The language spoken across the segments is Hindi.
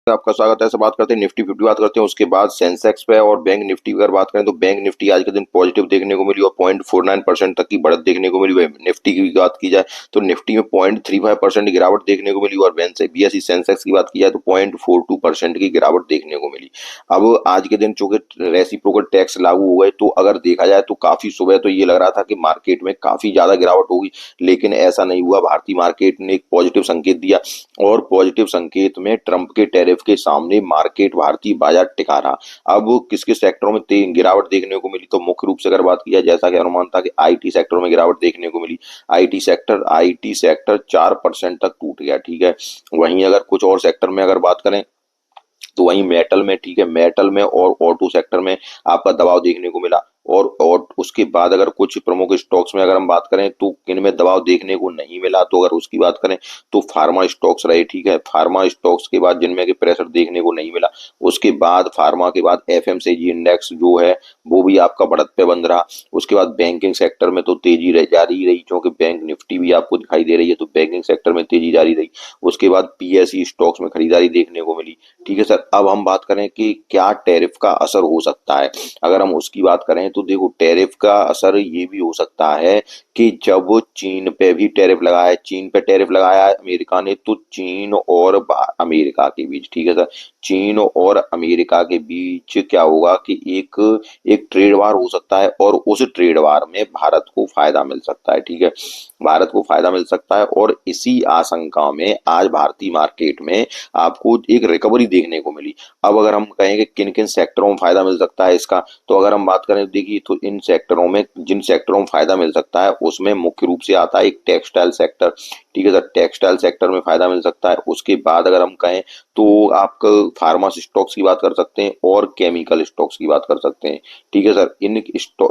आपका स्वागत है। से बात करते हैं निफ्टी 50 बात करते हैं, उसके बाद सेंसेक्स पे और बैंक निफ्टी अगर बात करें तो बैंक निफ्टी आज के दिन पॉजिटिव देखने को मिली और 0.49% तक की बढ़त देखने को मिली। वही निफ्टी की बात की जाए तो निफ्टी में 0.35% गिरावट देखने को मिली और बीएसई सेंसेक्स की बात की जाए तो 0.42% की गिरावट देखने को मिली। अब आज के दिन चूंकि रेसिप्रोकल टैक्स लागू हुआ है तो अगर देखा जाए तो काफी सुबह तो ये लग रहा था कि मार्केट में काफी ज्यादा गिरावट होगी, लेकिन ऐसा नहीं हुआ। भारतीय मार्केट ने एक पॉजिटिव संकेत दिया और पॉजिटिव संकेत में ट्रंप के टैरिफ के सामने मार्केट भारतीय बाजार टिका रहा। अब किस किस सेक्टरों में गिरावट देखने को मिली तो मुख्य रूप से अगर बात की जाए, जैसा कि अनुमान था कि आईटी सेक्टर में गिरावट देखने को मिली। आईटी सेक्टर 4% तक टूट गया। ठीक है, वहीं अगर कुछ और सेक्टर में अगर बात करें तो वहीं मेटल में, ठीक है, मेटल में और ऑटो सेक्टर में आपका दबाव देखने को मिला। और उसके बाद अगर कुछ प्रमुख स्टॉक्स में अगर हम बात करें तो इनमें दबाव देखने को नहीं मिला। तो अगर उसकी बात करें तो फार्मा स्टॉक्स रहे। ठीक है, फार्मा स्टॉक्स के बाद जिनमें कि प्रेशर देखने को नहीं मिला। उसके बाद फार्मा के बाद एफएमसीजी इंडेक्स जो है वो भी आपका बढ़त पे बंद रहा। उसके बाद बैंकिंग सेक्टर में तो तेजी जारी रही, क्योंकि बैंक निफ्टी भी आपको दिखाई दे रही है तो बैंकिंग सेक्टर में तेजी जारी रही। उसके बाद पीएसई स्टॉक्स में खरीदारी देखने को मिली। ठीक है सर, अब हम बात करें कि क्या टैरिफ का असर हो सकता है। अगर हम उसकी बात करें तो देखो, टैरिफ का असर ये भी हो सकता है कि जब चीन पे भी टैरिफ लगाया है, चीन पे टैरिफ लगाया है अमेरिका ने, तो चीन और अमेरिका के बीच, ठीक है सर, चीन और अमेरिका के बीच क्या होगा कि एक एक ट्रेड वार हो सकता है और उस ट्रेड वार में भारत को फायदा मिल सकता है। ठीक है, भारत को फायदा मिल सकता है और इसी आशंका में आज भारतीय मार्केट में आपको एक रिकवरी देखने को मिली। अब अगर हम कहें कि किन किन सेक्टरों में फायदा मिल सकता है इसका, तो अगर हम बात करें तो देखिए, तो इन सेक्टरों में जिन सेक्टरों में फायदा मिल सकता है उसमें मुख्य रूप से आता है एक टेक्सटाइल सेक्टर। ठीक है सर, टेक्सटाइल सेक्टर में फायदा मिल सकता है। उसके बाद अगर हम कहें तो आप फार्मा स्टॉक्स की बात कर सकते हैं और केमिकल स्टॉक्स की बात कर सकते हैं। ठीक है सर,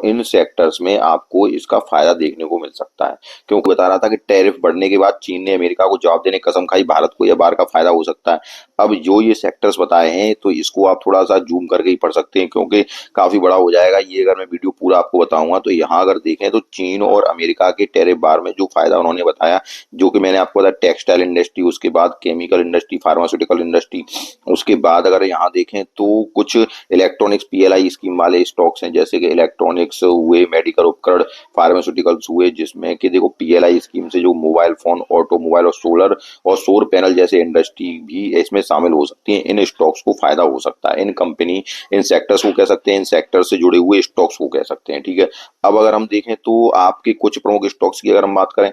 इन सेक्टर्स में आपको इसका फायदा देखने को मिल सकता है, क्योंकि बता रहा था कि टैरिफ बढ़ने के बाद चीन ने अमेरिका को जवाब देने की कसम खाई, भारत को यह बार का फायदा हो सकता है। अब जो ये सेक्टर्स बताए हैं तो इसको आप थोड़ा सा जूम करके ही पढ़ सकते हैं, क्योंकि काफी बड़ा हो जाएगा ये अगर मैं वीडियो पूरा आपको बताऊंगा। तो यहाँ अगर देखें तो चीन और अमेरिका के टैरिफ बार में जो फायदा उन्होंने बताया, जो कि मैंने आपको बताया टेक्सटाइल इंडस्ट्री, उसके बाद केमिकल इंडस्ट्री, फार्मास्यूटिकल इंडस्ट्री, उसके बाद अगर यहाँ देखें तो कुछ इलेक्ट्रॉनिक्स पीएलआई स्कीम वाले स्टॉक्स हैं, जैसे कि इलेक्ट्रॉनिक्स हुए, मेडिकल उपकरण, फार्मास्यूटिकल्स हुए, जिसमें कि देखो पीएलआई स्कीम से जो मोबाइल फोन, ऑटोमोबाइल और सौर पैनल जैसे इंडस्ट्री भी इसमें शामिल हो सकती है। इन स्टॉक्स को फायदा हो सकता है, इन कंपनी, इन सेक्टर्स को कह सकते हैं, इन सेक्टर से जुड़े हुए स्टॉक्स को कह सकते हैं। ठीक है, अब अगर हम देखें तो आपके कुछ प्रमुख स्टॉक्स की अगर हम बात करें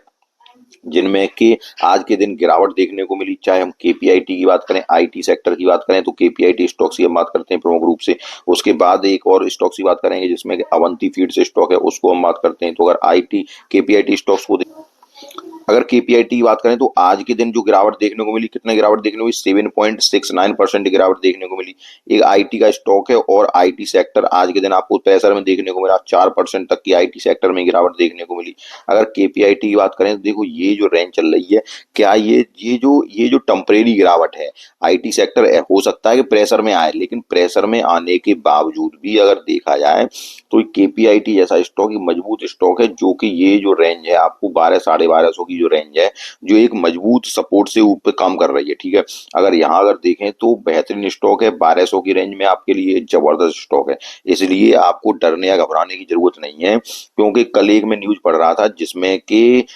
जिनमें कि आज के दिन गिरावट देखने को मिली, चाहे हम केपीआईटी की बात करें, आईटी सेक्टर की बात करें तो केपीआईटी स्टॉक्स की हम बात करते हैं प्रमुख रूप से। उसके बाद एक और स्टॉक्स की बात करेंगे जिसमें कि अवंती फीड्स स्टॉक है, उसको हम बात करते हैं। तो अगर आईटी केपीआईटी स्टॉक्स को अगर केपीआईटी की बात करें तो आज के दिन जो गिरावट देखने को मिली, कितना गिरावट देखने को मिली, 7.69% गिरावट देखने को मिली। एक आईटी का स्टॉक है और आईटी सेक्टर आज के दिन आपको प्रेशर में देखने को मिला, 4% तक की आईटी सेक्टर में गिरावट देखने को मिली। अगर केपीआईटी की बात करें तो देखो, ये जो रेंज चल रही है, क्या ये जो टेम्परेरी गिरावट है, आईटी सेक्टर हो सकता है कि प्रेशर में आए, लेकिन प्रेशर में आने के बावजूद भी अगर देखा जाए तो केपीआईटी जैसा स्टॉक मजबूत स्टॉक है, जो कि ये जो रेंज है आपको 12-12.5 की जो रेंज है, जो एक मजबूत सपोर्ट से ऊपर काम कर रही है। ठीक है, अगर देखें तो बेहतरीन स्टॉक है, 1200 की रेंज में आपके लिए जबरदस्त स्टॉक है। इसलिए आपको डरने या घबराने की जरूरत नहीं है, क्योंकि कल एक में न्यूज पढ़ रहा था जिसमें कि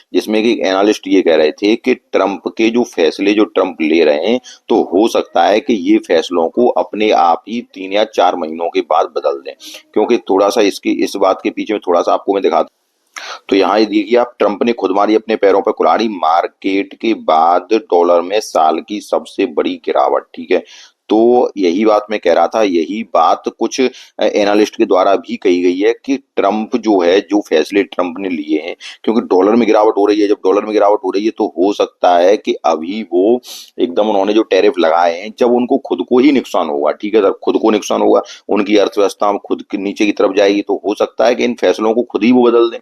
एनालिस्ट ये कह रहे थे कि ट्रंप के जो फैसले जो ट्रंप ले रहे हैं, तो हो सकता है कि ये फैसलों को अपने आप ही 3 या 4 महीनों के बाद बदल दें। क्योंकि थोड़ा सा इस बात के पीछे में थोड़ा सा आपको मैं दिखा, तो यहाँ ये देखिए आप, ट्रंप ने खुद मारी अपने पैरों पर कुल्हाड़ी, मार्केट के बाद डॉलर में साल की सबसे बड़ी गिरावट। ठीक है, तो यही बात मैं कह रहा था, यही बात कुछ एनालिस्ट के द्वारा भी कही गई है कि ट्रंप जो है, जो फैसले ट्रंप ने लिए हैं, क्योंकि डॉलर में गिरावट हो रही है, जब डॉलर में गिरावट हो रही है तो हो सकता है कि अभी वो एकदम उन्होंने जो टैरिफ लगाए हैं, जब उनको खुद को ही नुकसान होगा, ठीक है सर, खुद को नुकसान होगा, उनकी अर्थव्यवस्था खुद के नीचे की तरफ जाएगी, तो हो सकता है कि इन फैसलों को खुद ही वो बदल दें।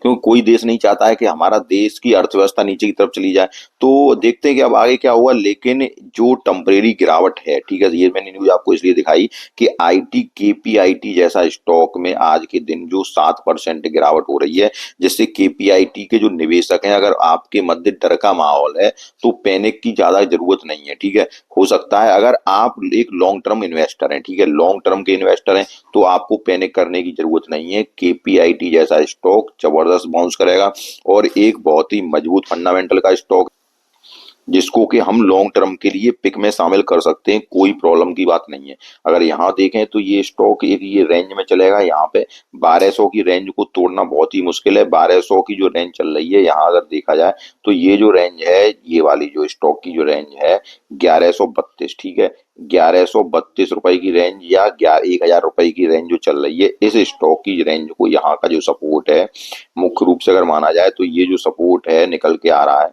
क्योंकि कोई देश नहीं चाहता है कि हमारा देश की अर्थव्यवस्था नीचे की तरफ चली जाए। तो देखते हैं कि अब आगे क्या हुआ, लेकिन जो टेम्परेरी गिरावट है, ठीक है, ये मैंने न्यूज आपको इसलिए दिखाई कि आईटी केपीआईटी जैसा स्टॉक में आज के दिन जो 7% गिरावट हो रही है, जिससे केपीआईटी के जो निवेशक हैं, अगर आपके मध्य डर का माहौल है तो पैनिक की ज्यादा जरूरत नहीं है, ठीक है। हो सकता है अगर आप एक लॉन्ग टर्म इन्वेस्टर हैं, ठीक है, लॉन्ग टर्म के इन्वेस्टर हैं, तो आपको पैनिक करने की जरूरत नहीं है। केपीआईटी जैसा स्टॉक जबरदस्त बाउंस करेगा और एक बहुत ही मजबूत फंडामेंटल का स्टॉक जिसको कि हम लॉन्ग टर्म के लिए पिक में शामिल कर सकते हैं, कोई प्रॉब्लम की बात नहीं है। अगर यहाँ देखें तो ये स्टॉक एक ये रेंज में चलेगा, यहाँ पे 1200 की रेंज को तोड़ना बहुत ही मुश्किल है। 1200 की जो रेंज चल रही है यहाँ अगर देखा जाए तो ये जो रेंज है, ये वाली जो स्टॉक की जो रेंज है 1132, ठीक है, 1132 रुपए की रेंज या 1000 रुपए की रेंज जो चल रही है, इस स्टॉक की रेंज को यहाँ का जो सपोर्ट है, मुख्य रूप से अगर माना जाए तो ये जो सपोर्ट है निकल के आ रहा है,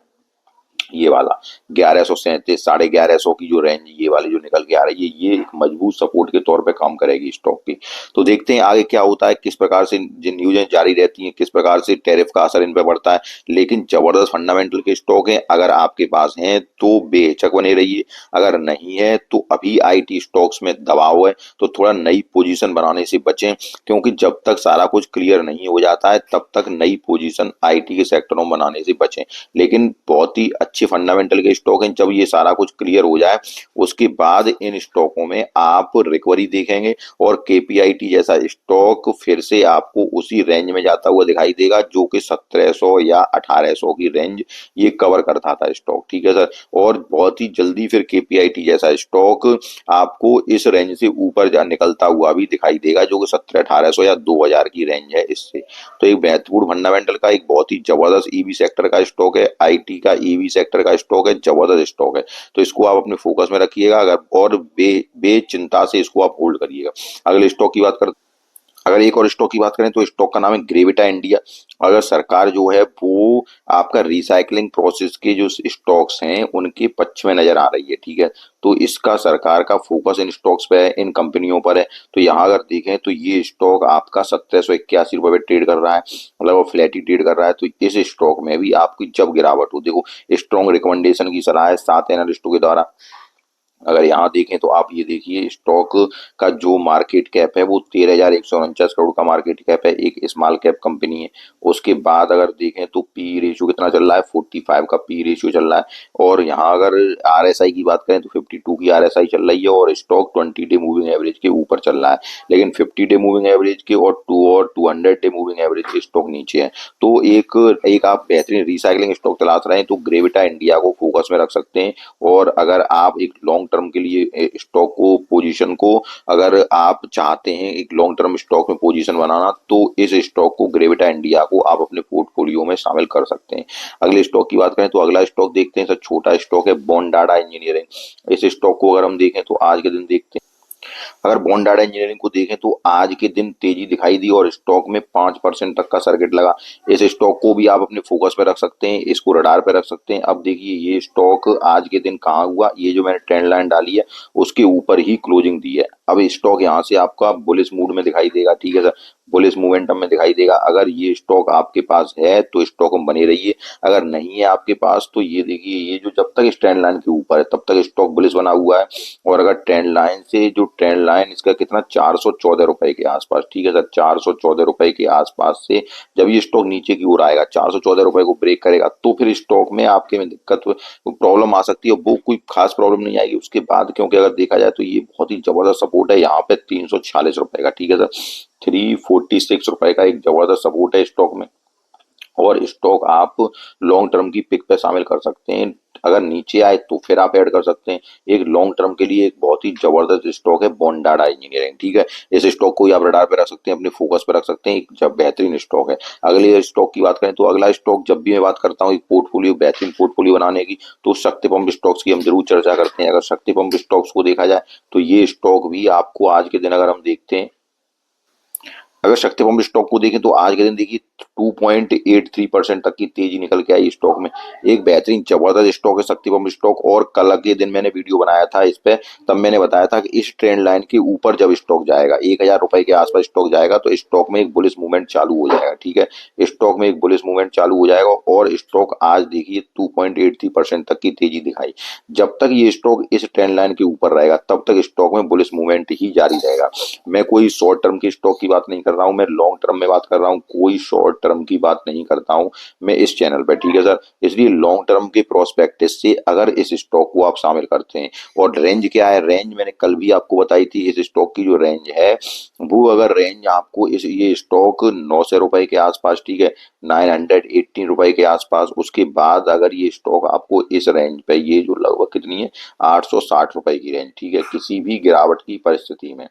ये वाला 1137, 1150 की जो रेंज ये वाली जो निकल के आ रही है, ये एक मजबूत सपोर्ट के तौर पे काम करेगी स्टॉक की। तो देखते हैं आगे क्या होता है, किस प्रकार से जिन न्यूज़ें जारी रहती हैं, किस प्रकार से टैरिफ का असर इन पे पड़ता है। लेकिन जबरदस्त फंडामेंटल के स्टॉक हैं, अगर आपके पास हैं तो बेहिचक बने रहिए, अगर नहीं है तो अभी आईटी स्टॉक्स में दबाव है तो थोड़ा नई पोजीशन बनाने से बचें, क्योंकि जब तक सारा कुछ क्लियर नहीं हो जाता है तब तक नई पोजीशन आईटी के सेक्टरों में बनाने से बचें। लेकिन बहुत ही अच्छे फंडामेंटल के स्टॉक हैं, जब ये सारा कुछ क्लियर हो जाए उसके बाद इन स्टॉकों में आप रिकवरी देखेंगे और केपीआईटी जैसा स्टॉक फिर से आपको उसी रेंज में जाता हुआ दिखाई देगा जो कि 1700 या 1800 की रेंज ये कवर करता था स्टॉक, ठीक है सर। और बहुत ही जल्दी फिर केपीआईटी जैसा स्टॉक आपको इस रेंज से ऊपर जा निकलता हुआ भी दिखाई देगा जो कि 1700-1800 या 2000 की रेंज है इससे। तो एक बेहतरीन फंडामेंटल का एक बहुत ही जबरदस्त ईवी सेक्टर का स्टॉक है, आईटी का ईवी सेक्टर का स्टॉक है, जबरदस्त स्टॉक है। तो इसको आप अपने फोकस में रखिएगा, अगर और बेचिंता से इसको आप होल्ड करिएगा। अगले स्टॉक की बात करते, अगर एक और स्टॉक की बात करें तो स्टॉक का नाम है ग्रेविटा इंडिया। अगर सरकार जो है वो आपका रिसाइकलिंग प्रोसेस के जो स्टॉक्स हैं उनके पक्ष में नजर आ रही है, ठीक है। तो इसका सरकार का फोकस इन स्टॉक्स पे है, इन कंपनियों पर है। तो यहाँ अगर देखें तो ये स्टॉक आपका 1781 रुपए पे ट्रेड कर रहा है, मतलब वो फ्लैट ही ट्रेड कर रहा है। तो इस स्टॉक में भी आपकी जब गिरावट हो, देखो स्ट्रॉन्ग रिकमेंडेशन की सलाह है 7 एनालिस्टों के द्वारा। अगर यहाँ देखें तो आप ये देखिए स्टॉक का जो मार्केट कैप है वो 13,149 करोड़ का मार्केट कैप है, एक स्मॉल कैप कंपनी है। उसके बाद अगर देखें तो पी रेशियो कितना चल रहा है, 45 का पी रेशियो चल रहा है। और यहाँ अगर आरएसआई की बात करें तो 52 की आरएसआई चल रही है और स्टॉक 20 डे मूविंग एवरेज के ऊपर चल रहा है। लेकिन 50 डे मूविंग एवरेज के और 200 डे मूविंग एवरेज के स्टॉक नीचे है। तो एक एक आप बेहतरीन रिसाइकलिंग स्टॉक तलाश रहे हैं तो ग्रेविटा इंडिया को फोकस में रख सकते हैं। और अगर आप एक लॉन्ग टर्म के लिए स्टॉक को पोजीशन को अगर आप चाहते हैं एक लॉन्ग टर्म स्टॉक में पोजीशन बनाना तो इस स्टॉक को ग्रेविटा इंडिया को आप अपने पोर्टफोलियो में शामिल कर सकते हैं। अगले स्टॉक की बात करें तो अगला स्टॉक देखते हैं सर, छोटा स्टॉक है बॉन्डाडा इंजीनियरिंग। इस स्टॉक को अगर हम देखें तो आज के दिन देखते हैं, अगर बॉन्ड डाटा इंजीनियरिंग को देखें तो आज के दिन तेजी दिखाई दी और स्टॉक में 5% तक का सर्किट लगा। इस स्टॉक को भी आप अपने फोकस पे रख सकते हैं, इसको रडार पे रख सकते हैं। अब देखिए ये स्टॉक आज के दिन कहाँ हुआ, ये जो मैंने ट्रेंड लाइन डाली है उसके ऊपर ही क्लोजिंग दी है। अब स्टॉक यहाँ से आपका बुलिश मूड में दिखाई देगा, ठीक है सर, बुलिश मोमेंटम में दिखाई देगा। अगर ये स्टॉक आपके पास है तो स्टॉक में बने रहिए, अगर नहीं है आपके पास तो ये देखिए ये जो जब तक ट्रेंड लाइन के ऊपर है तब तक स्टॉक बुलिश बना हुआ है। और अगर ट्रेंड लाइन से जो ट्रेंड लाइन इसका कितना 414 रुपए के आसपास, ठीक है सर, 414 रुपए के आसपास से जब ये स्टॉक नीचे की ओर आएगा 414 रुपए को ब्रेक करेगा तो फिर स्टॉक में आपके में दिक्कत प्रॉब्लम आ सकती है। वो कोई खास प्रॉब्लम नहीं आएगी उसके बाद, क्योंकि अगर देखा जाए तो ये बहुत ही जबरदस्त सपोर्ट है यहाँ पे 346 रुपए का, ठीक है सर, 346 रुपए का एक जबरदस्त सपोर्ट है स्टॉक में। और स्टॉक आप लॉन्ग टर्म की पिक पे शामिल कर सकते हैं, अगर नीचे आए तो फिर आप ऐड कर सकते हैं। एक लॉन्ग टर्म के लिए एक बहुत ही जबरदस्त स्टॉक है बॉन्डाडा इंजीनियरिंग, ठीक है। इस स्टॉक को ही आप रडार पे रख सकते हैं, अपने फोकस पे रख सकते हैं, एक जब बेहतरीन स्टॉक है। अगले स्टॉक की बात करें तो अगला स्टॉक जब भी मैं बात करता हूँ एक पोर्टफोलियो बेहतरीन पोर्टफोलियो बनाने की तो शक्ति पंप स्टॉक्स की हम जरूर चर्चा करते हैं। अगर शक्ति पंप स्टॉक्स को देखा जाए तो ये स्टॉक भी आपको आज के दिन अगर हम देखते हैं अगर शक्ति पंप स्टॉक को देखें तो आज के दिन देखिए 2.83% तक की तेजी निकल के आई स्टॉक में। एक बेहतरीन जबरदस्त स्टॉक है शक्ति पंप स्टॉक। और कल के दिन मैंने वीडियो बनाया था इस पे, तब मैंने बताया था कि इस ट्रेंड लाइन के ऊपर जब स्टॉक जाएगा 1,000 रुपए के आसपास स्टॉक जाएगा तो स्टॉक में एक बुलिश मूवमेंट चालू हो जाएगा। ठीक है, स्टॉक में एक बुलिश मूवमेंट चालू हो जाएगा और स्टॉक आज देखिए 2.83% तक की तेजी दिखाई। जब तक ये स्टॉक इस ट्रेंड लाइन के ऊपर रहेगा तब तक स्टॉक में बुलिश मूवमेंट ही जारी रहेगा। मैं कोई शॉर्ट टर्म के स्टॉक की बात नहीं कर रहा हूँ, मैं लॉन्ग टर्म में बात कर रहा हूँ, कोई शॉर्ट टर्म की बात नहीं करता हूँ मैं इस चैनल पे। ठीक है सर, इसलिए लॉन्ग टर्म के प्रोस्पेक्टिस से अगर इस स्टॉक को आप शामिल करते हैं, और रेंज क्या है, रेंज मैंने कल भी आपको बताई थी, इस स्टॉक की जो रेंज है वो अगर रेंज आपको इस ये स्टॉक 900 रुपए के आसपास, ठीक है, 918 रुपए के आसपास, उसके बाद अगर ये स्टॉक आपको इस रेंज पे, ये जो लगभग कितनी है 860 रुपए की रेंज, ठीक है, किसी भी गिरावट की परिस्थिति में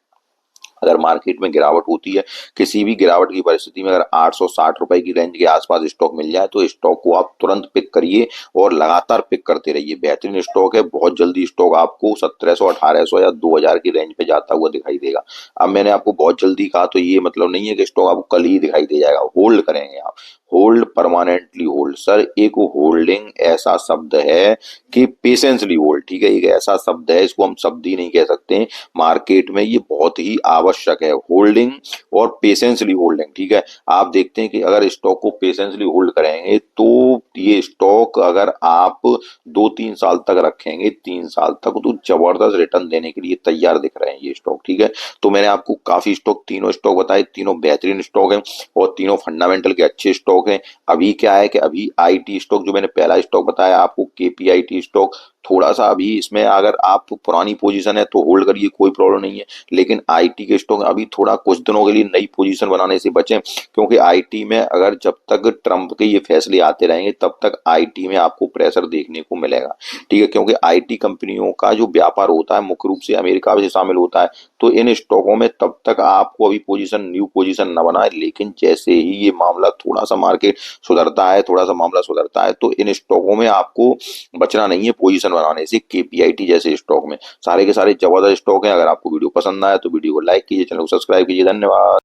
अगर मार्केट में गिरावट होती है, किसी भी गिरावट की परिस्थिति में अगर 860 रुपए की रेंज के आसपास स्टॉक मिल जाए तो स्टॉक को आप तुरंत पिक करिए और लगातार पिक करते रहिए। बेहतरीन स्टॉक है, बहुत जल्दी स्टॉक आपको 1700, 1800 या 2000 की रेंज पे जाता हुआ दिखाई देगा। अब मैंने आपको बहुत जल्दी कहा तो ये मतलब नहीं है कि स्टॉक आपको कल ही दिखाई दे जाएगा। होल्ड करेंगे आप, होल्ड, परमानेंटली होल्ड। सर एक होल्डिंग ऐसा शब्द है कि पेशेंसली होल्ड, ठीक है, एक ऐसा शब्द है, इसको हम शब्द ही नहीं कह सकते, मार्केट में ये बहुत ही आवश्यक है, होल्डिंग और पेशेंसली होल्डिंग। ठीक है, आप देखते हैं कि अगर स्टॉक को पेशेंसली होल्ड करेंगे तो ये स्टॉक अगर आप 2-3 साल तक रखेंगे, 3 साल तक, तो जबरदस्त रिटर्न देने के लिए तैयार दिख रहे हैं ये स्टॉक। ठीक है, तो मैंने आपको काफी स्टॉक, तीनों स्टॉक बताए, तीनों बेहतरीन स्टॉक हैं और तीनों फंडामेंटल के अच्छे स्टॉक हैं। अभी क्या है कि अभी आईटी स्टॉक जो मैंने पहला स्टॉक बताया आपको, केपीआईटी स्टॉक, थोड़ा सा अभी इसमें अगर आप पुरानी पोजीशन है तो होल्ड करिए, कोई प्रॉब्लम नहीं है। लेकिन आईटी के स्टॉक अभी थोड़ा कुछ दिनों के लिए नई पोजीशन बनाने से बचें, क्योंकि आईटी में अगर जब तक ट्रंप के ये फैसले आते रहेंगे तब तक आईटी में आपको प्रेशर देखने को मिलेगा। ठीक है, क्योंकि आईटी कंपनियों का जो व्यापार होता है मुख्य रूप से अमेरिका में शामिल होता है, तो इन स्टॉकों में तब तक आपको अभी पोजीशन, न्यू पोजीशन न बनाए। लेकिन जैसे ही ये मामला थोड़ा सा मार्केट सुधरता है, थोड़ा सा मामला सुधरता है, तो इन स्टॉकों में आपको बचना नहीं है पोजीशन बनाने से। केपीआईटी जैसे स्टॉक में सारे के सारे जबरदस्त स्टॉक हैं। अगर आपको वीडियो पसंद आया तो वीडियो को लाइक कीजिए, चैनल को सब्सक्राइब कीजिए। धन्यवाद।